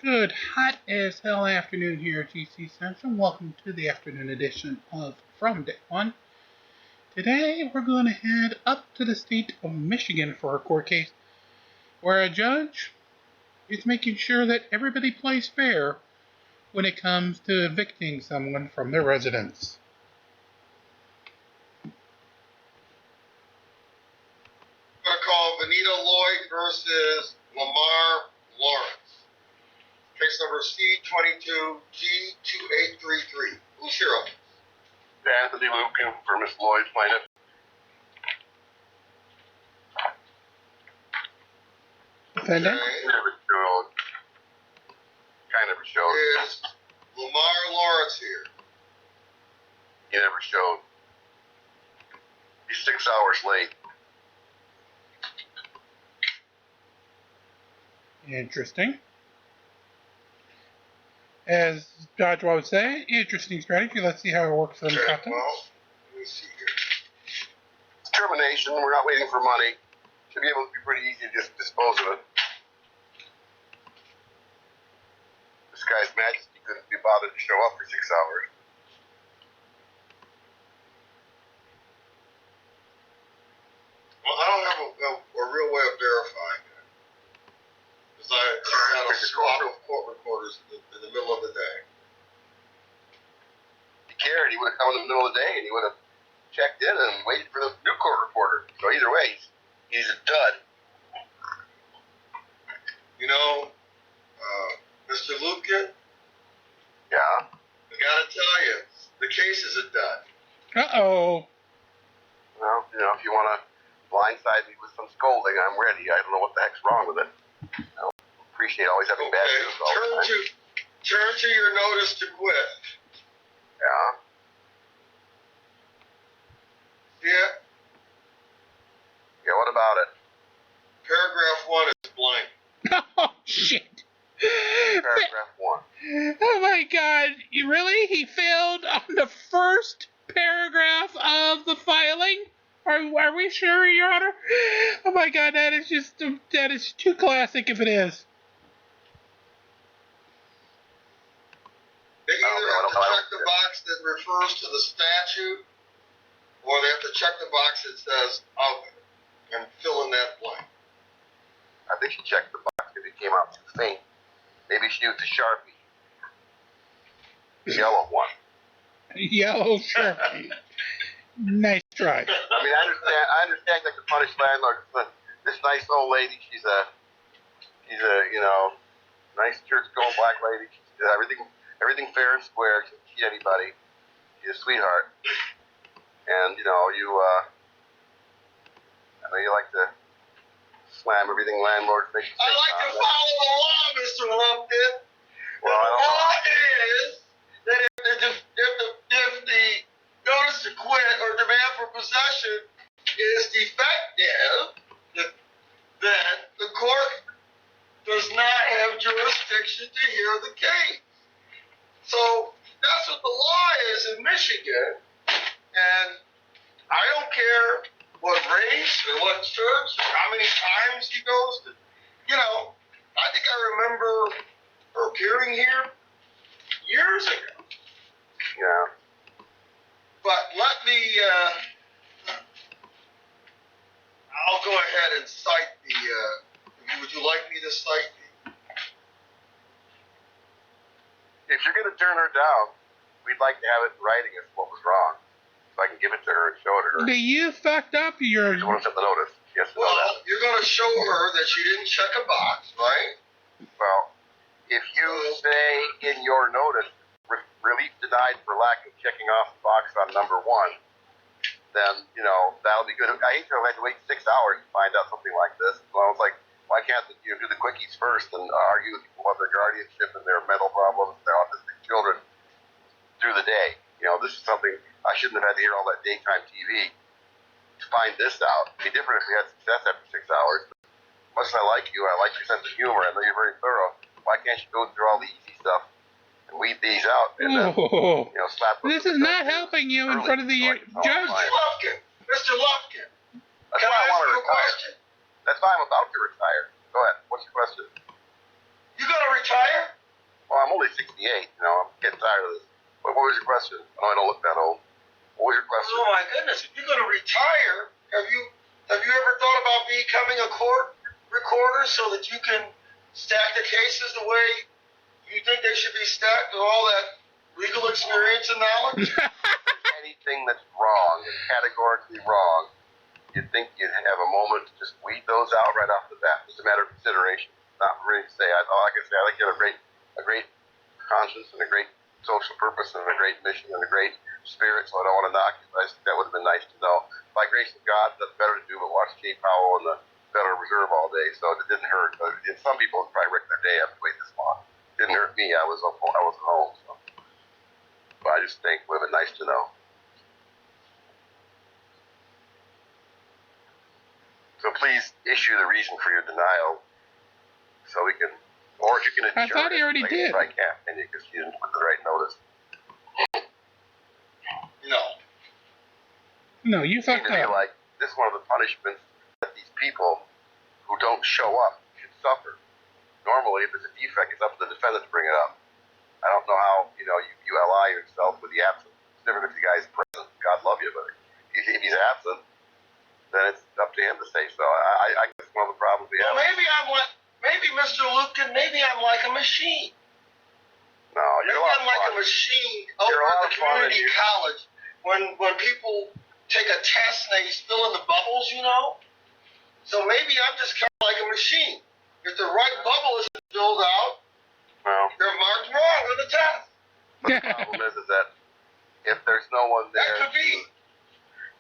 Good hot as hell afternoon here at GC Central. Welcome to the afternoon edition of From Day One. Today we're going to head up to the state of Michigan for a court case where a judge is making sure that everybody plays fair when it comes to evicting someone from their residence. I'm going to call Benita Lloyd versus Lamar Lawrence. Case number C22G2833. Who's here on this? Anthony Lucan for Miss Lloyd, plaintiff. Defendant? Never showed. Kind of showed. Is Lamar Lawrence here? He never showed. He's 6 hours late. Interesting. As Judge would say, interesting strategy. Let's see how it works for the captain. Well, let me see here. It's termination. We're not waiting for money. Should be able to be pretty easy to just dispose of it. This guy's majesty couldn't be bothered to show up for 6 hours. Well, I don't have a real way of verifying that. Because I had a swap of court recorders in the middle of the day. If he cared, he would have come in the middle of the day and he would have checked in and waited for the new court reporter. So either way, he's a dud. You know, Mr. Lucan? Yeah. I gotta tell you, the case is a dud. Uh-oh. Well, if you want to blindside me with some scolding, I'm ready. I don't know what the heck's wrong with it. I don't appreciate always having bad news all the time. Turn to your notice to quit. Yeah. Yeah. Yeah, what about it? Paragraph 1 is blank. Oh, shit. Paragraph 1. Oh, my God. Really? He failed on the first paragraph of the filing? Are we sure, Your Honor? Oh, my God, that is too classic if it is. They either have to check the box that refers to the statute, or they have to check the box that says other, and fill in that blank. I think she checked the box because it came out too faint. Maybe she used a Sharpie. The yellow one. Yellow Sharpie. Nice try. I mean, I understand like the punish landlord. This nice old lady, she's a nice church-going black lady. She does everything fair and square. She doesn't cheat anybody. She's a sweetheart. And, I know you like to slam everything landlords make. I like to follow the law, Mr. Lumpkin. Well, the law is that if the notice to quit or demand for possession is defective, then the court does not have jurisdiction to hear the case. So that's what the law is in Michigan. And I don't care what race or what church or how many times he goes to. I think I remember her appearing here years ago. Yeah. But let me, I'll go ahead and cite would you like me to cite If you're going to turn her down, we'd like to have it in writing as what was wrong. So I can give it to her and show it to her. But you fucked up your... You want to set the notice? Yes. Well, you're going to show her that she didn't check a box, right? Well, if you say in your notice, relief denied for lack of checking off the box on number 1, then, that'll be good. I hate to have to wait 6 hours to find out something like this. So I was like, why can't you do the quickies first and argue with people about their guardianship and their mental problems, their autistic children through the day? This is something I shouldn't have had to hear all that daytime TV to find this out. It'd be different if we had success after 6 hours. But much as I like you, I like your sense of humor. I know you're very thorough. Why can't you go through all the easy stuff and weed these out and then, slap them? This is not helping you in front of the judge. Mr. Lumpkin. That's why I want to retire. That's why I'm about to retire. Go ahead. What's your question? You going to retire? 58. I'm getting tired of this. But what was your question? Oh, I don't look that old. What was your question? Oh my goodness! If you're going to retire, have you ever thought about becoming a court recorder so that you can stack the cases the way you think they should be stacked with all that legal experience and knowledge? Anything that's wrong, categorically wrong, you'd think you'd have a moment to just weed those out right off the bat. It's a matter of consideration. Not really to say. Like I say, I think you have a great conscience and a great social purpose and a great mission and a great spirit. So I don't want to knock you. I just think that would have been nice to know. By grace of God, that's better to do but watch Jay Powell and the Federal Reserve all day. So it didn't hurt. Some people would probably wreck their day after wait this long. It didn't hurt me. I was at home. So. But I just think it would have been nice to know. So please issue the reason for your denial, so we can, or if you can adjourn. I thought he already did. I can't, and because you didn't put the right notice. No, you fucked up. Like this is one of the punishments that these people who don't show up should suffer. Normally, if there's a defect, it's up to the defendant to bring it up. I don't know how you ally yourself with the absent. It's different if the guy's present. God love you, but if he's absent, then it's up to him to say so. I guess one of the problems we have. Well, maybe Mr. Lucan, maybe I'm like a machine. No, maybe I'm like a machine over at the community college when people take a test and they fill in the bubbles, So maybe I'm just kind of like a machine. If the right bubble isn't filled out, they're marked wrong on the test. The problem is that if there's no one there, that could be.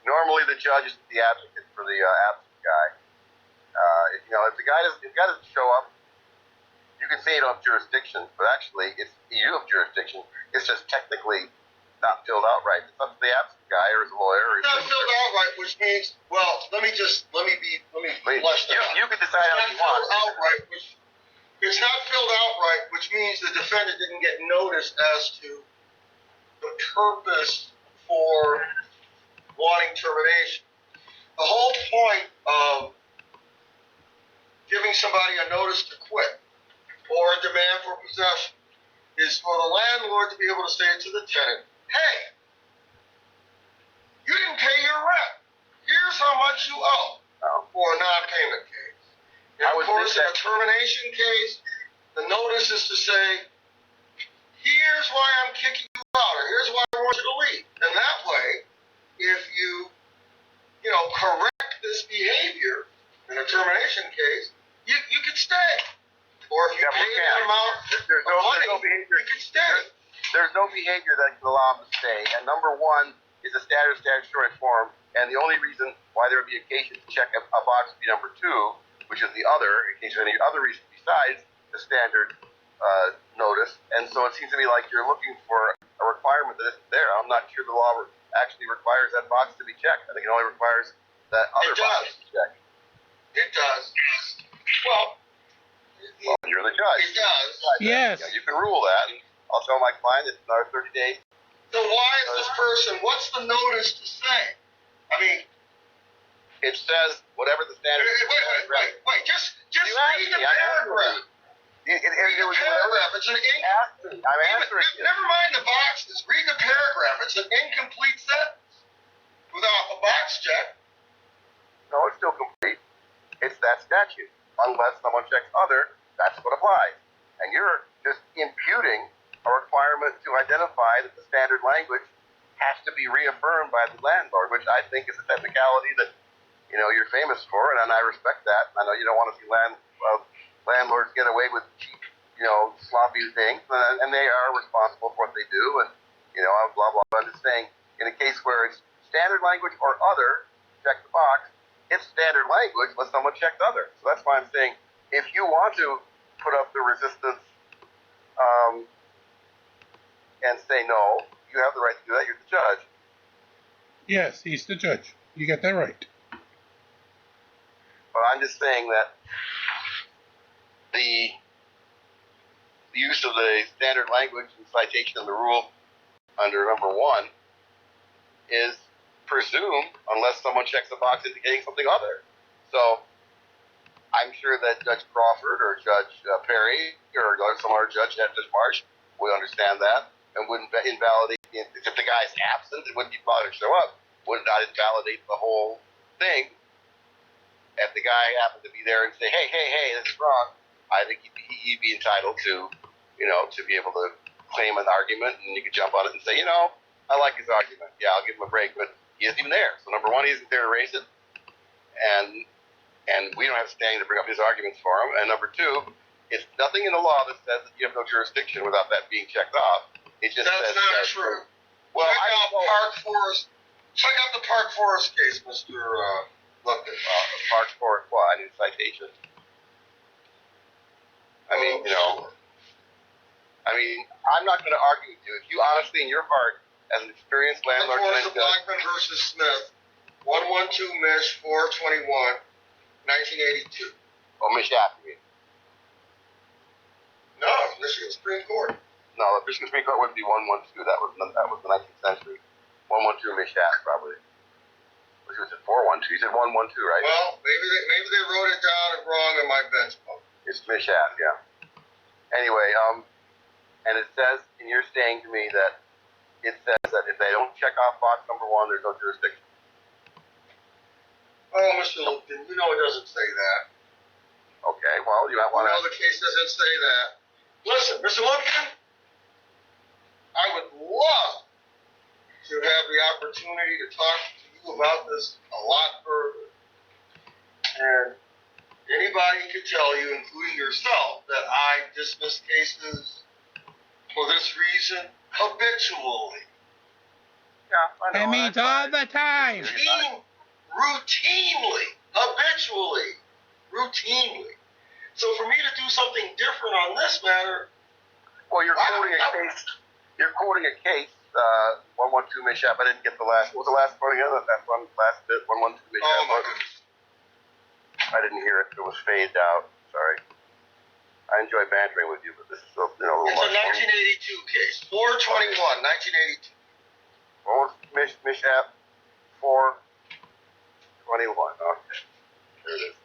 Normally the judge is the advocate for the absent guy. If the guy doesn't show up, you can say you don't have jurisdiction, but actually you have jurisdiction. It's just technically not filled out right. It's up to the absent guy or his lawyer. It's not filled out right, which means, let me flush that out. You can decide how you want. It's not filled out right, which means the defendant didn't get notice as to the purpose for wanting termination. The whole point of giving somebody a notice to quit or a demand for possession is for the landlord to be able to say to the tenant, hey, you didn't pay your rent. Here's how much you owe for a non-payment case. And of course, in a termination case, the notice is to say, here's why I'm kicking you out, or here's why I want you to leave. And that way, if you correct this behavior in a termination case, you could stay. Or if you pay an amount of money, you could stay. There's no behavior that can allow them to stay. And number one is a standard statutory form. And the only reason why there would be occasion to check a box would be number two, which is the other, in case of any other reason besides the standard notice. And so it seems to me like you're looking for a requirement that isn't there. I'm not sure the law actually requires that box to be checked. I think it only requires that other box to be checked. It does. Well, you're the judge. It does. Yes. You can rule that. And I'll tell my client it's another 30 days. So why is this person, what's the notice to say? I mean, it says whatever the standard is. Wait, just read the paragraph. Read the paragraph. It's an I'm answering you. Never mind the boxes. Read the paragraph. It's an incomplete sentence without a box check. No, it's still complete. It's that statute. Unless someone checks other, that's what applies. And you're just imputing a requirement to identify that the standard language has to be reaffirmed by the landlord, which I think is a technicality that you're famous for, and I respect that. I know you don't want to see landlords get away with cheap, sloppy things, and they are responsible for what they do, and blah blah. I'm just saying, in a case where it's standard language or other, check the box. It's standard language unless someone checked other. So that's why I'm saying, if you want to put up the resistance and say no, you have the right to do that. You're the judge. Yes, he's the judge. You got that right. But I'm just saying that the use of the standard language and citation of the rule under number one is presumed unless someone checks a box indicating something other. So I'm sure that Judge Crawford or Judge Perry or some other judge, Judge Marsh, We understand that, and wouldn't invalidate, if the guy's absent, it wouldn't be bothered to show up, would not invalidate the whole thing. If the guy happened to be there and say, hey, this is wrong, I think he'd be entitled to, to be able to claim an argument, and you could jump on it and say, I like his argument. Yeah, I'll give him a break, but he isn't even there. So number one, he isn't there to raise it, and we don't have standing to bring up his arguments for him. And number two, it's nothing in the law that says that you have no jurisdiction without that being checked off. It just That's says not true. Well, check out the Park Forest case, Mr. Lupton. Park Forest, well, I need a citation. Sure. I'm not going to argue with you. If you honestly, in your heart, as an experienced landlord, Forest of Blackman versus Smith, 112 Mish 421, 1982. Oh, Michigan. No, Michigan Supreme Court. No, the Michigan Supreme Court wouldn't be 112. That was the 19th century. 112 Michigan, probably. What was it? 412. You said 112, right? Well, maybe they wrote it down wrong in my bench book. It's Michigan, yeah. Anyway, and it says, and you're saying to me that it says that if they don't check off box number one, there's no jurisdiction. Oh, Mr. Lupton, it doesn't say that. Okay, well, you might want to. No, the case doesn't say that. Listen, Mr. Lupton, I would love to have the opportunity to talk to you about this a lot further. And anybody could tell you, including yourself, that I dismiss cases for this reason habitually. Yeah, I know. That means all the time. Routinely. So for me to do something different on this matter, well, you're quoting a case, 112 mishap. I didn't get the last. What was the last part again? That one last bit, 112 mishap. Oh my goodness. I didn't hear it. It was faded out. Sorry. I enjoy bantering with you, but this is a little It's much. a 1982 case, 421, 1982. What was mishap? 421. Okay. There it is.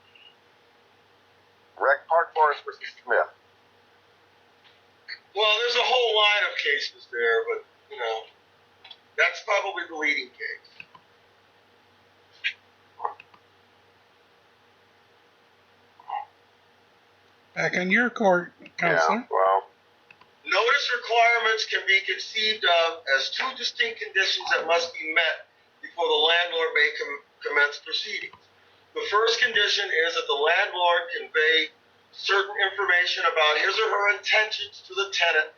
Park Forest versus Smith. Well, there's a whole line of cases there, but, that's probably the leading case. Back on your court, Counselor. Yeah, well. Notice requirements can be conceived of as two distinct conditions that must be met before the landlord may commence proceedings. The first condition is that the landlord convey certain information about his or her intentions to the tenant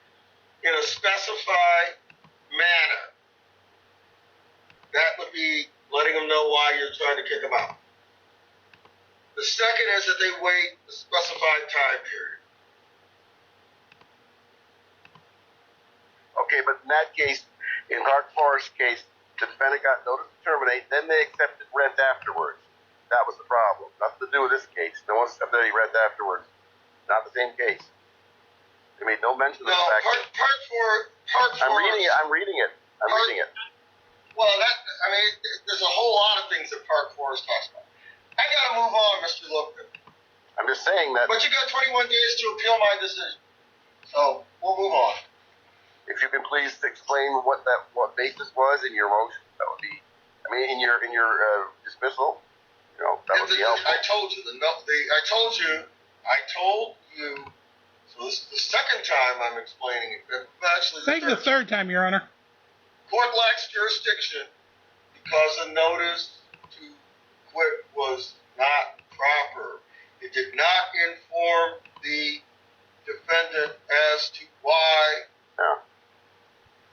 in a specified manner. That would be letting them know why you're trying to kick them out. The second is that they wait a specified time period. Okay, but in that case, in Park Forest case, the defendant got notice to terminate, then they accepted rent afterwards. That was the problem. Nothing to do with this case. No one accepted any rent afterwards. Not the same case. They made no mention of the fact that... Park Forest... I'm reading it. Well, there's a whole lot of things that Park Forest talks about. I gotta move on, Mr. Lupton. I'm just saying that... But you got 21 days to appeal my decision. So, we'll move on. If you can please explain what basis was in your motion, that would be... in your dismissal, that would be helpful. I told you, so this is the second time I'm explaining it. Actually, I think the third time, Your Honor. Court lacks jurisdiction because the notice to quit was not proper. It did not inform the defendant as to why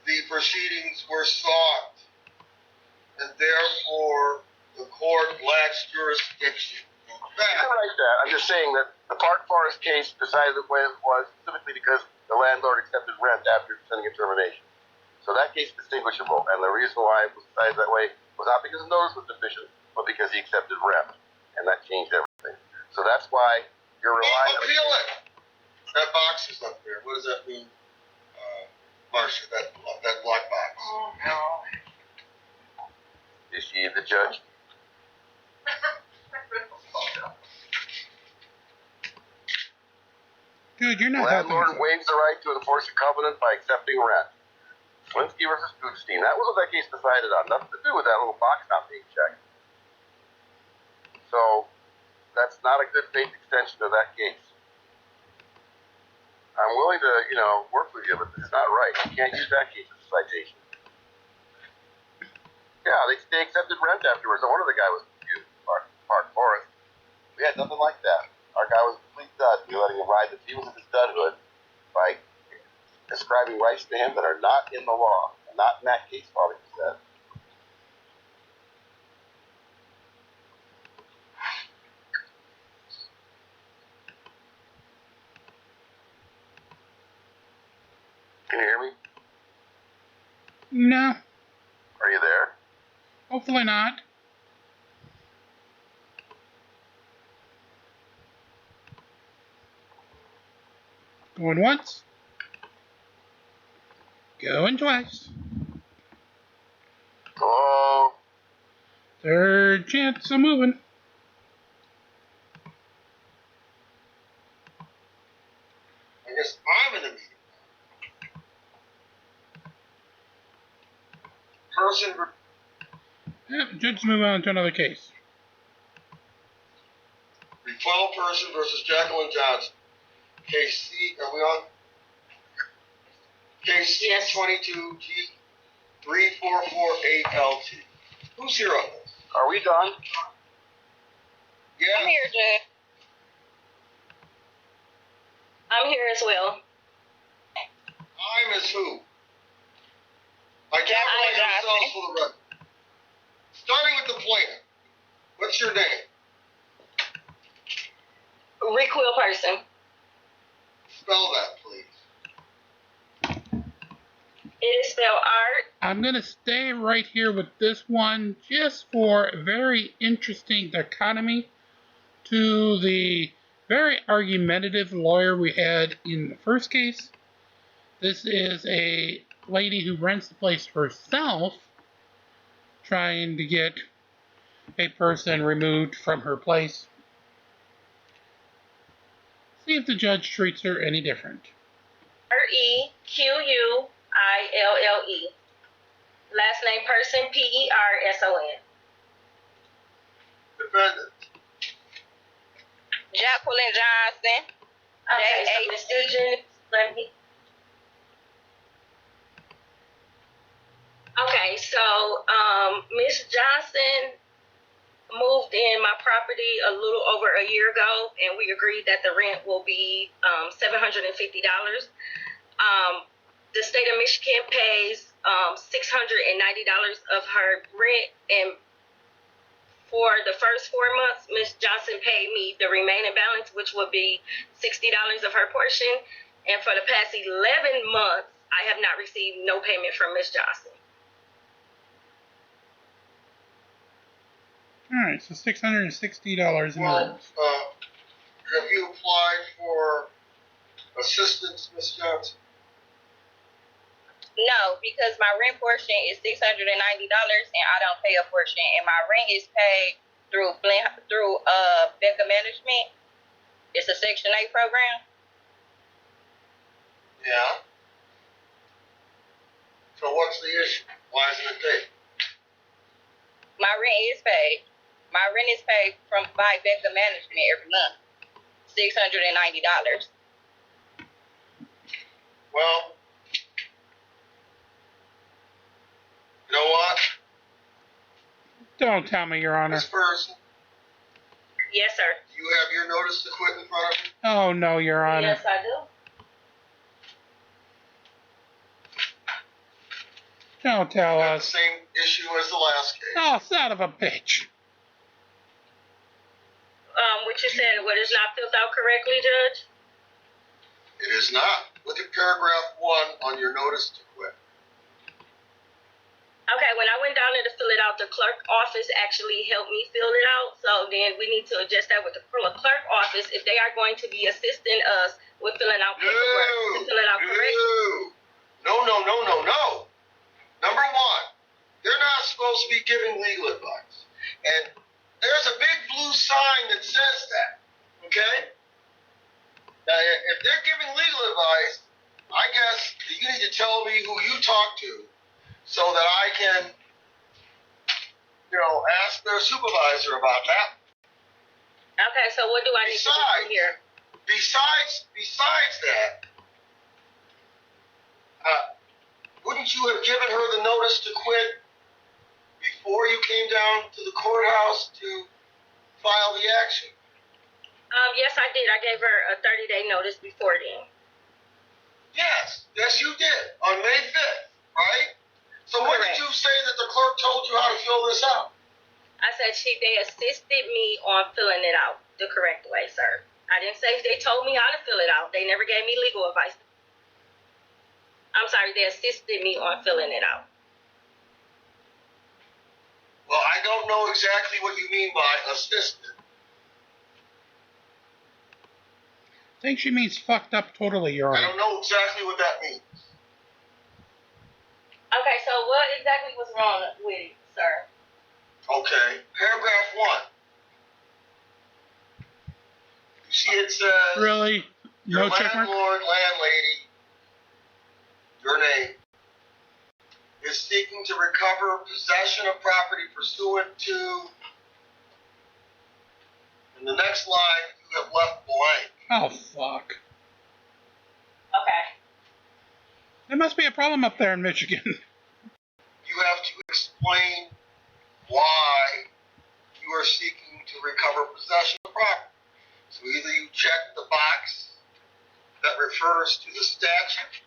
the proceedings were sought, and therefore the court lacks jurisdiction. You can write that. I'm just saying that the Park Forest case decided the way it was specifically because the landlord accepted rent after sending a termination. So that case is distinguishable, and the reason why it was decided that way was not because the notice was deficient, but because he accepted rent, and that changed everything. So that's why you're relying on... Appeal it! That box is up there. What does that mean, Marcia, that black box? Oh, no. Is she the judge? Dude, you're not helping Landlord yourself. waives the right to enforce a covenant by accepting rent. Swinsky versus Goodstein. That was what that case decided on. Nothing to do with that little box not being checked. So, that's not a good faith extension of that case. I'm willing to, work with you, but it's not right. You can't use that case as a citation. Yeah, they accepted rent afterwards. No wonder the guy was confused. Park Forest. We had nothing like that. Our guy was a complete dud. We were letting him ride the fields of his dudhood by ascribing rights to him that are not in the law, and not in that case, probably said. Can you hear me? No, Are you there? hopefully not. Going once. Going twice. Hello? Third chance of moving. I guess I'm in the meeting. Person, Yep, judge move on to another case. referral person versus Jacqueline Johnson. Case C, are we on? Case Yes. 22G 3448LT. Who's here on this? Are we done? Yeah. I'm here, Jay. I'm here as well. I'm as who? I I'm capitalize yourselves Johnson. for the record. Starting with the plaintiff. What's your name? Requill person. Spell that, please. It is spelled art. I'm going to stay right here with this one just for a very interesting dichotomy to the very argumentative lawyer we had in the first case. This is a lady who rents the place herself, trying to get a person removed from her place. See if the judge treats her any different. REQUILLE. Last name person PERSON. Defendant. Jacqueline Johnson. Okay, so Mr. Jen, let me. Okay, so Miss Johnson moved in my property a little over a year ago, and we agreed that the rent will be $750. The state of Michigan pays $690 of her rent, and for the first 4 months, Miss Johnson paid me the remaining balance, which would be $60 of her portion. And for the past 11 months, I have not received no payment from Miss Johnson. All right, so $660 in arrears. Have you applied for assistance, Miss Johnson? No, because my rent portion is $690 and I don't pay a portion, and my rent is paid through Becca Management. It's a Section 8 program. Yeah. So what's the issue? Why isn't it paid? My rent is paid. My rent is paid by Becca Management every month. $690. Well, you know what? Don't tell me, Your Honor. This person, Yes, sir. you have your notice to quit in front of you? Oh, no, Your Honor. Yes, I do. Don't tell You have the us. same issue as the last case. Oh, son of a bitch. What you said, what is not filled out correctly, Judge? It is not. Look at paragraph 1 on your notice to quit. Okay, when I went down there to fill it out, the clerk office actually helped me fill it out. So then we need to adjust that with the clerk office if they are going to be assisting us with filling out paperwork to fill it out correctly. No. Number 1, they're not supposed to be giving legal advice. And there's a big blue sign that says that. Okay? Now, if if they're giving legal advice, I guess you need to tell me who you talk to so that I can, ask their supervisor about that. Okay, so what do I need to do from here? Besides that, wouldn't you have given her the notice to quit before you came down to the courthouse to file the action? Yes, I did. I gave her a 30-day notice before then. Yes, you did, on May 5th, right? So when did you say that the clerk told you how to fill this out? I said they assisted me on filling it out the correct way, sir. I didn't say they told me how to fill it out. They never gave me legal advice. I'm sorry, they assisted me on filling it out. Well, I don't know exactly what you mean by assisted. I think she means fucked up totally, Your Honor. I don't know exactly what that means. Okay, so what exactly was wrong with it, sir? Okay, paragraph 1. You see it says... Really? No your check mark? landlord, landlady, your name, is seeking to recover possession of property pursuant to... In the next line, you have left blank. Oh, fuck. Okay. There must be a problem up there in Michigan. You have to explain why you are seeking to recover possession of property. So either you check the box that refers to the statute,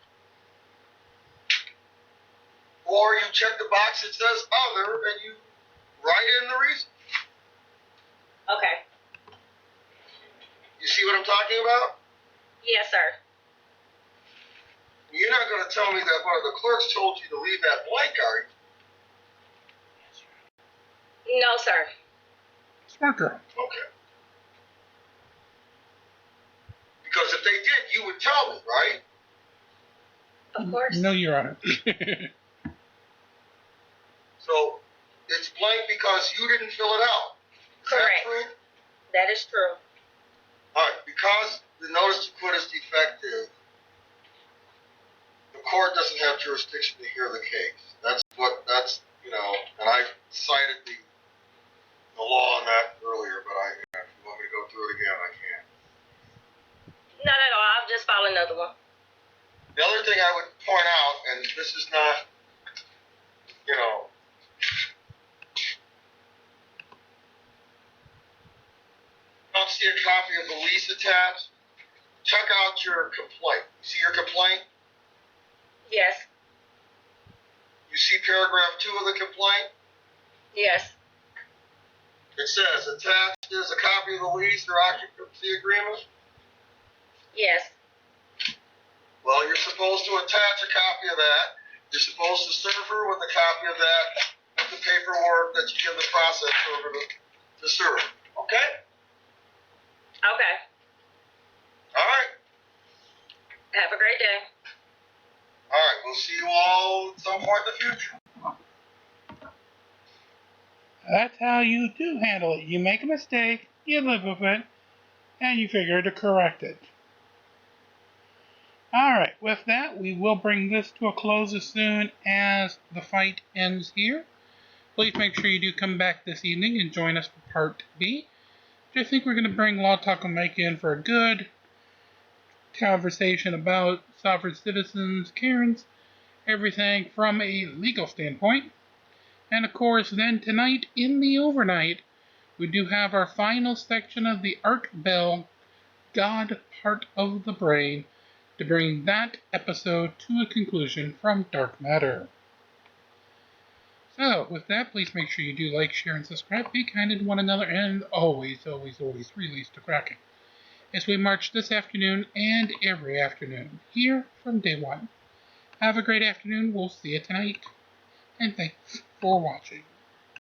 or you check the box that says other and you write in the reason. Okay. You see what I'm talking about? Yes, sir. You're not going to tell me that one of the clerks told you to leave that blank, are you? No, sir. Smart girl. Okay. Because if they did, you would tell me, right? Of course. No, Your Honor. So it's blank because you didn't fill it out. Correct. That is true. All right. Because the notice to quit is defective, the court doesn't have jurisdiction to hear the case. That's and I cited the law on that earlier, but if you want me to go through it again, I can. Not at all. I'll just file another one. The other thing I would point out, and this is not, don't see a copy of the lease attached, check out your complaint. You see your complaint? Yes. You see paragraph 2 of the complaint? Yes. It says, attached is a copy of the lease or occupancy agreement? Yes. Well, you're supposed to attach a copy of that. You're supposed to serve her with a copy of that with the paperwork that you give the process server to serve. Okay? Okay. All right. Have a great day. All right. We'll see you all at some point in the future. That's how you do handle it. You make a mistake, you live with it, and you figure to correct it. Alright, with that, we will bring this to a close as soon as the fight ends here. Please make sure you do come back this evening and join us for Part B. I think we're going to bring Law Talk and Mike in for a good conversation about sovereign citizens, Karens, everything from a legal standpoint. And of course, then tonight in the overnight, we do have our final section of the Art Bell God Part of the Brain to bring that episode to a conclusion from Dark Matter. So, with that, please make sure you do like, share, and subscribe. Be kind to one another, and always, always, always release the Kraken as we march this afternoon and every afternoon here from day one. Have a great afternoon. We'll see you tonight. And thanks for watching.